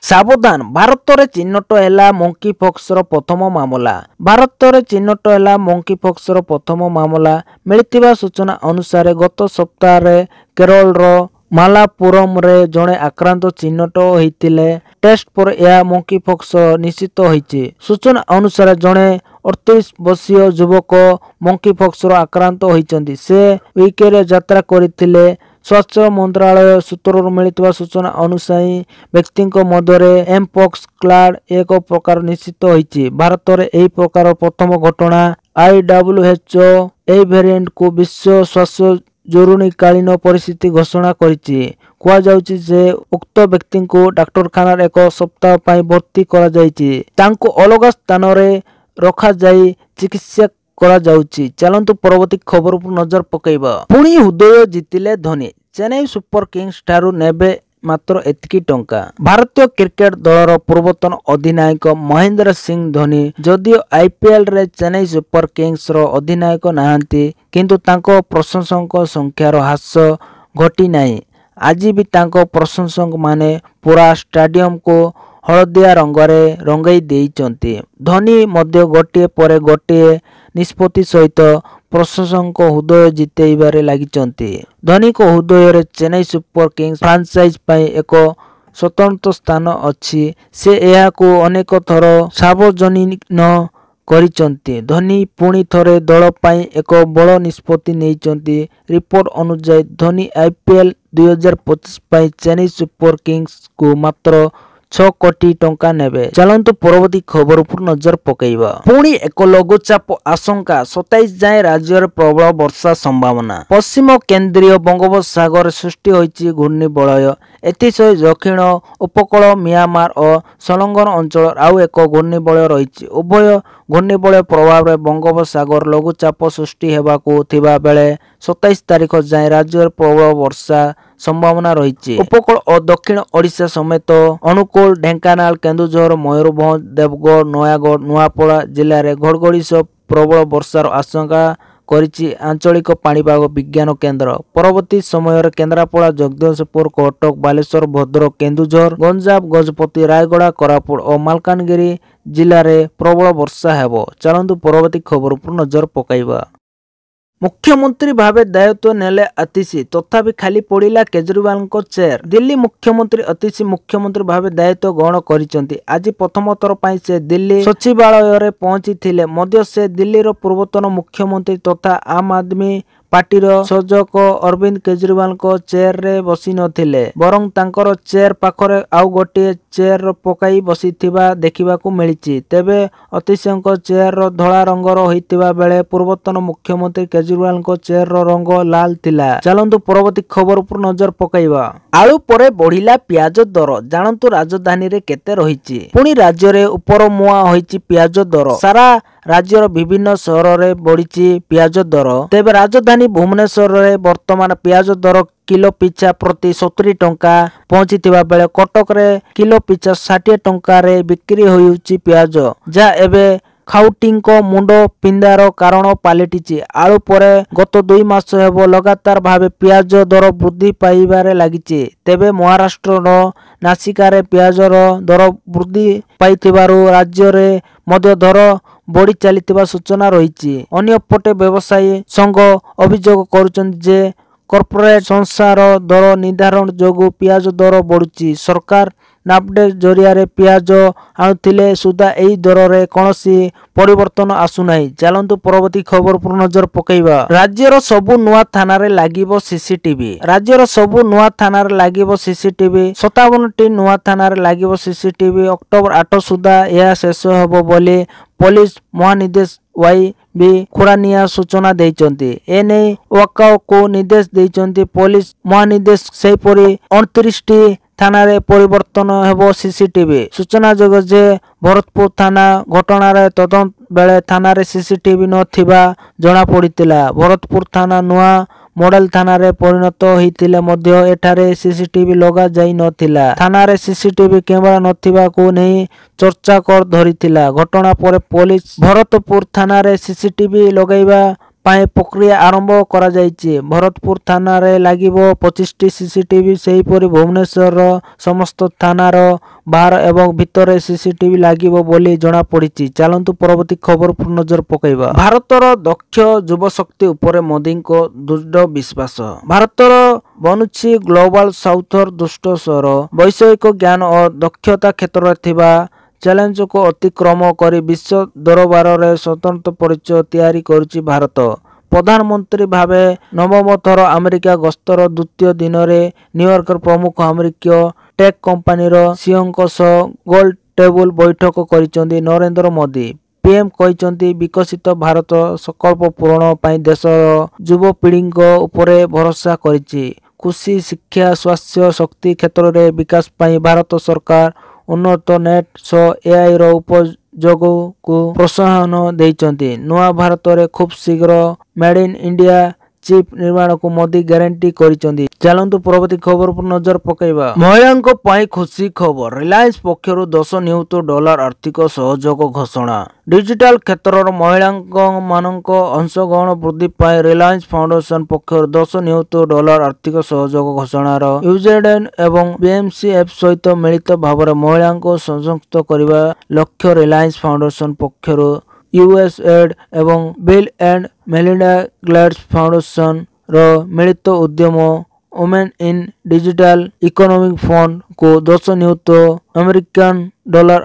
सावधान भारत में चिन्हट है मंकी पॉक्सर प्रथम मामला। भारत में चिन्हट है मंकी पॉक्सर प्रथम मामला। मिलता सूचना अनुसार गत सप्ताह केरल मालापुरम रे जड़े आक्रांत चिन्हट होते टेस्ट पर यह मंकी पॉक्स निश्चित होती। सूचना अनुसार जड़े 38 वर्षीय युवक मंकी पॉक्सर आक्रांत होती। से वीकेंड यात्रा करते। स्वास्थ्य मंत्रालय सूत्रରୁ मिलता सूचना अनुसार व्यक्ति मध्य एम पॉक्स क्लाड एक प्रकार निश्चित होती। भारत में यह प्रकार प्रथम घटना। IWHO ए वेरिएंट को विश्व स्वास्थ्य जरूरीकालीन परिस्थिति घोषणा करिछि। कुआଯାଉଛି जे उक्त व्यक्ति को डाक्तरखाना एक सप्ताह पर भर्ती करा जायछि। तांको अलग स्थान रे रखा जाई चिकित्सा करा जाउछि। चलंतु परवर्ती खबर पर नजर पकेइबा। पुणी हृदय जितिले धोनी। चेन्नई सुपर किंग्स ठारू नेबे मात्र एतिकी टंका। भारतीय क्रिकेट दलर पूर्वतन अधिनायक महेंद्र सिंह धोनी जदियो आईपीएल रे चेन्नई सुपर किंग्स रो अधिनायक नाहांती किंतु तांको प्रशंसक संख्यार ह्रास घटी नाही। आज भी तांको प्रशंसक माने पूरा स्टेडियम को हलदिया रंगरे रंगई देइचंती। धोनी मध्य गोटे पर गोटे निष्पत्ति सहित प्रशंसक हृदय जितेबारे लागिचंती। धोनी को हृदय रे चेन्नई सुपर किंग्स फ्रांचाइज पई एक स्वतंत्र स्थान अछि। से यह को अनेक थर सार्वजनिक करिचंती। धोनी पुणी थरे दल पई एक बड़ निष्पत्ति नेइचंती। रिपोर्ट अनुसार धोनी आईपीएल 2025 पई चेन्नई सुपर किंग्स को मात्र 6 कोटी टंका नेबे। चलंतु परवर्ती खबर पर नजर पकेइबा। पुणी एक लघुचाप आशंका 27 जाए राज्य में प्रबल वर्षा संभावना। पश्चिम केंद्रीय बंगोपसागर सृष्टि होइछि घूर्णिबलय। एथिसह दक्षिण उपकूल म्यांमार और संलग्न अंचल आउ एक घूर्णिबलय रही। उभय घूर्णिबलय प्रभाव में बंगोपसागर लघुचाप सृष्टि हेबाकू थिबा बेले 27 तारीख जाए राज्य में प्रबल वर्षा संभावना रही। उपकूल और दक्षिण ओडिशा समेत अनुकूल ढेंकानाल केन्दुझर मयूरभंज देवगढ़ नयागढ़ नुआपड़ा जिले में घड़घड़ी सह प्रबल वर्षार आशंका करिछि आंचलिक पाणीपाग विज्ञान केन्द्र। परवर्ती समय केन्द्रापड़ा जगदीशपुर कटक बालेश्वर भद्रक केन्दुझर गंजाम गजपति रायगड़ा कोरापुट और मालकानगिरी जिले में प्रबल वर्षा हेबो। चलंतु परवर्ती खबर पर नजर पकाइबा। मुख्यमंत्री भावे दायित्व नेले अतिशी तथापि खाली पड़िला केजरीवाल चेयर। दिल्ली मुख्यमंत्री अतिशी मुख्यमंत्री भावे दायित्व ग्रहण करिसेंती। आज प्रथम थर पई से दिल्ली सचिवालय रे पहुंची थिले मध्य से दिल्लीर पूर्वतन मुख्यमंत्री तथा आम आदमी पार्टी संयोजक अरविंद केजरीवाल को चेयर रे बसी नथिले बरं तांकर चेयर पाखरे आउ गोटे चेयर पकाई बसीथिबा देखिबाकू मिलिछि। तेबे अतिशयଙ୍କ चेयर रो धଳା रंगर होइतिबा बेले पूर्वतन मुख्यमंत्री केजरीवाल को चेयर रो रंग लाल थिला। चलंतु परवर्ती खबर पर नजर पकाइबा। आलू परे बढ़िला प्याज दर जानतु राजधानी रे केते रहिछि। पुणी राज्य रे उपर मुआ होइछि प्याज दर। सारा राज्यर विभिन्न शहर रे बढ़िछि प्याज दर। तेबे राजधानी भुवनेश्वर रे वर्तमान प्याज दर किलो पिछा प्रति 70 टंका पहुंची बेले कटक रे किलो पिछा 60 टंका रे बिक्री होइछि प्याज जा एबे खाउटिंको मुंड पिंदार कारण पलटिछि। आलू परे गत 2 मास हेबो लगातार भावे प्याज दर वृद्धि पाइबारे लागिछि। तेबे महाराष्ट्र नासिका रे प्याज दर वृद्धि पाइथिबारु राज्य रे मध्य दर बढ़ी चलिथिबा सूचना रही। अन्यपटे व्यवसायी संघ अभियोग करुछन्ति जे कॉर्पोरेट संस्थार दर निर्धारण जोगु प्याज दर बढ़ुछि। सरकार नाफेड जरिया रे प्याज आनुथिले सुधा एही दर रे कोनोसी परिवर्तन आसुनाही। चलंतु परवर्ती खबर पर नजर पकेइबा। राज्यर सबु नुआ थाना रे लागिबो सीसीटीवी। राज्यर सबु नुआ थाना रे लागिबो सीसीटीवी। 57 टी नुआ थाना रे लागिबो सीसीटीवी। अक्टोबर 8 सुधा यह शेष हेबो बोली पुलिस महानिदेश YB खुरानिया सूचना देइचंती। एने वाकाओ को निर्देश देइचंती पुलिस महानिदेश। सेपरी 29 टी थाना रे परिवर्तन हेबो सीसीटीवी। सूचना जोग जे भरतपुर थाना घटना रे तदंत बेले थाना रे सीसीटीवी नथिबा जणा पड़ितिला। भरतपुर थाना नुआ मॉडल थाना रे परिणत होइतिले मध्य एठारे सीसीटीवी लगा जाई नथिला। थाना रे सीसीटीवी कैमरा नथिबा को नहीं चर्चा कर धरितिला। घटना पर पुलिस भरतपुर थाना रे सीसीटीवी लगाइबा ପାଇଁ ପ୍ରକ୍ରିୟା ଆରମ୍ଭ କରାଯାଇଛି। ଭରତପୁର ଥାନାରେ ଲାଗିବ 25ଟି ସିସିଟିଭି। ସେହିପରି ଭୁବନେଶ୍ୱରର ସମସ୍ତ ଥାନାର ବାହାର ଏବଂ ଭିତରେ ସିସିଟିଭି ଲାଗିବ ବୋଲି ଜଣାପଡ଼ିଛି। ଚାଲନ୍ତୁ ପରବର୍ତ୍ତୀ ଖବର ଉପରେ ନଜର ପକାଇବା। ଭାରତର ଦକ୍ଷ ଯୁବଶକ୍ତି ଉପରେ ମୋଦିଙ୍କ ଦୃଢ଼ ବିଶ୍ୱାସ। ଭାରତର ବନୁଛି ଗ୍ଲୋବାଲ ସାଉଥର ଦୁଷ୍ଟ ସହର। ବୈଷୟିକ ଜ୍ଞାନ ଓ ଦକ୍ଷତା କ୍ଷେତ୍ରରେ ଥିବା ଚ୍ୟାଲେଞ୍ଜକୁ ଅତିକ୍ରମ କରି ବିଶ୍ୱ ଦରବାରରେ ସ୍ୱତନ୍ତ୍ର ପରିଚୟ ତିଆରି କରୁଛି ଭାରତ। ପ୍ରଧାନମନ୍ତ୍ରୀ ଭାବେ ନବମ ଥର ଆମେରିକା ଗସ୍ତର ଦ୍ୱିତୀୟ ଦିନରେ ନ୍ୟୁୟର୍କର ପ୍ରମୁଖ ଆମେରିକୀୟ ଟେକ୍ କମ୍ପାନୀର ସିଇଓଙ୍କ ସହ ଗୋଲ ଟେବୁଲ ବୈଠକ କରିଛନ୍ତି ନରେନ୍ଦ୍ର ମୋଦି। ପିଏମ୍ କହିଛନ୍ତି ବିକଶିତ ଭାରତ ସଂକଳ୍ପ ପୂରଣ ପାଇଁ ଦେଶର ଯୁବପିଢ଼ିଙ୍କ ଉପରେ ଭରସା କରିଛି। କୃଷି, ଶିକ୍ଷା, ସ୍ୱାସ୍ଥ୍ୟ, ଶକ୍ତି କ୍ଷେତ୍ରରେ ବିକାଶ ପାଇଁ ଭାରତ ସରକାର ଉନ୍ନତ ନେଟ୍ ସହ ଏଆଇର ଉପଯୋଗକୁ ପ୍ରୋତ୍ସାହନ ଦେଇଛନ୍ତି। ନୂଆ ଭାରତରେ ଖୁବ୍ ଶୀଘ୍ର ମେଡ୍ ଇନ୍ ଇଣ୍ଡିଆ ଚିପ୍ ନିର୍ମାଣକୁ ମୋଦି ଗ୍ୟାରେଣ୍ଟି କରିଛନ୍ତି। ଚାଲନ୍ତୁ ପରବର୍ତ୍ତୀ ଖବର ଉପରେ ନଜର ପକାଇବା। ମହିଳାଙ୍କ ପାଇଁ ଖୁସି ଖବର। ରିଲାଏନ୍ସ ପକ୍ଷରୁ $10 ଆର୍ଥିକ ସହଯୋଗ ଘୋଷଣା। ଡିଜିଟାଲ କ୍ଷେତ୍ରର ମହିଳାମାନଙ୍କ ଅଂଶଗ୍ରହଣ ବୃଦ୍ଧି ପାଇଁ ରିଲାଏନ୍ସ ଫାଉଣ୍ଡେସନ ପକ୍ଷରୁ $10 ଆର୍ଥିକ ସହଯୋଗ ଘୋଷଣାର ୟୁଜେଡ୍ ଏବଂ ବିଏମ୍ସିଏଫ୍ ସହିତ ମିଳିତ ଭାବରେ ମହିଳାଙ୍କୁ ସଶକ୍ତ କରିବା ଲକ୍ଷ୍ୟ ରିଲାଏନ୍ସ ଫାଉଣ୍ଡେସନ ପକ୍ଷରୁ ୟୁଏସ୍ଏଡ୍ ଏବଂ Bill and Melinda Gates Foundation ର ମିଳିତ ଉଦ୍ୟମ ଓମେନ୍ ଇନ୍ ଡିଜିଟାଲ ଇକୋନୋମି ଫଣ୍ଡକୁ $10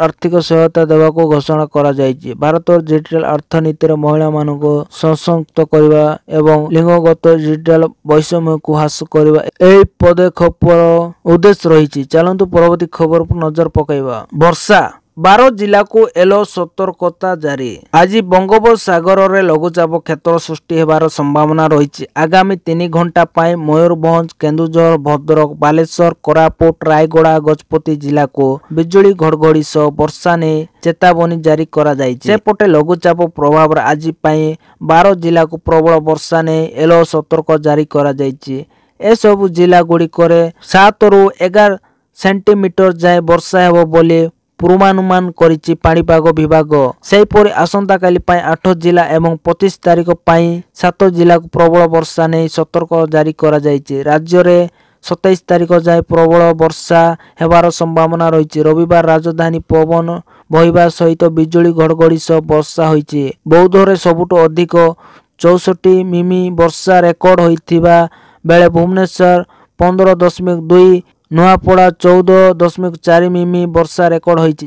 ଆର୍ଥିକ ସହାୟତା ଦେବାକୁ ଘୋଷଣା କରାଯାଇଛି। ଭାରତର ଡିଜିଟାଲ ଅର୍ଥନୀତିରେ ମହିଳାମାନଙ୍କୁ ସଶକ୍ତ କରିବା ଏବଂ ଲିଙ୍ଗଗତ ଡିଜିଟାଲ ବୈଷମ୍ୟକୁ ହ୍ରାସ କରିବା ଏହି ପଦକ୍ଷେପର ଉଦ୍ଦେଶ୍ୟ ରହିଛି। ଚାଲନ୍ତୁ ପରବର୍ତ୍ତୀ ଖବର ଉପରେ ନଜର ପକାଇବା। ବର୍ଷା 12 ଜିଲ୍ଲାକୁ ୟେଲୋ ସତର୍କତା ଜାରି। ଆଜି ବଙ୍ଗୋପସାଗରରେ ଲଘୁଚାପ କ୍ଷେତ୍ର ସୃଷ୍ଟି ହେବାର ସମ୍ଭାବନା ରହିଛି। ଆଗାମୀ 3 ଘଣ୍ଟା ପାଇଁ ମୟୂରଭଞ୍ଜ, କେନ୍ଦୁଝର, ଭଦ୍ରକ, ବାଲେଶ୍ୱର, କୋରାପୁଟ, ରାୟଗଡ଼ା, ଗଜପତି ଜିଲ୍ଲାକୁ ବିଜୁଳି ଘଡ଼ଘଡ଼ି ସହ ବର୍ଷା ନେଇ ଚେତାବନୀ ଜାରି କରାଯାଇଛି। ସେପଟେ ଲଘୁଚାପ ପ୍ରଭାବରେ ଆଜି ପାଇଁ 12 ଜିଲ୍ଲାକୁ ପ୍ରବଳ ବର୍ଷା ନେଇ ୟେଲୋ ସତର୍କ ଜାରି କରାଯାଇଛି। ଏସବୁ ଜିଲ୍ଲା ଗୁଡ଼ିକରେ 7 ରୁ 11 ସେଣ୍ଟିମିଟର ଯାଏଁ ବର୍ଷା ହେବ ବୋଲି ପୂର୍ବାନୁମାନ କରିଛି ପାଣିପାଗ ବିଭାଗ। ସେହିପରି ଆସନ୍ତାକାଲି ପାଇଁ 8 ଜିଲ୍ଲା ଏବଂ 25 ତାରିଖ ପାଇଁ 7 ଜିଲ୍ଲାକୁ ପ୍ରବଳ ବର୍ଷା ନେଇ ସତର୍କ ଜାରି କରାଯାଇଛି। ରାଜ୍ୟରେ 27 ତାରିଖ ଯାଏଁ ପ୍ରବଳ ବର୍ଷା ହେବାର ସମ୍ଭାବନା ରହିଛି। ରବିବାର ରାଜଧାନୀ ପବନ ବହିବା ସହିତ ବିଜୁଳି ଘଡ଼ଘଡ଼ି ସହ ବର୍ଷା ହୋଇଛି। ବୌଦ୍ଧରେ ସବୁଠୁ ଅଧିକ 64 ମିମି ବର୍ଷା ରେକର୍ଡ ହୋଇଥିବା ବେଳେ ଭୁବନେଶ୍ୱର 15.2, ନୂଆପଡ଼ା 14.4 ମିମି ବର୍ଷା ରେକର୍ଡ ହୋଇଛି।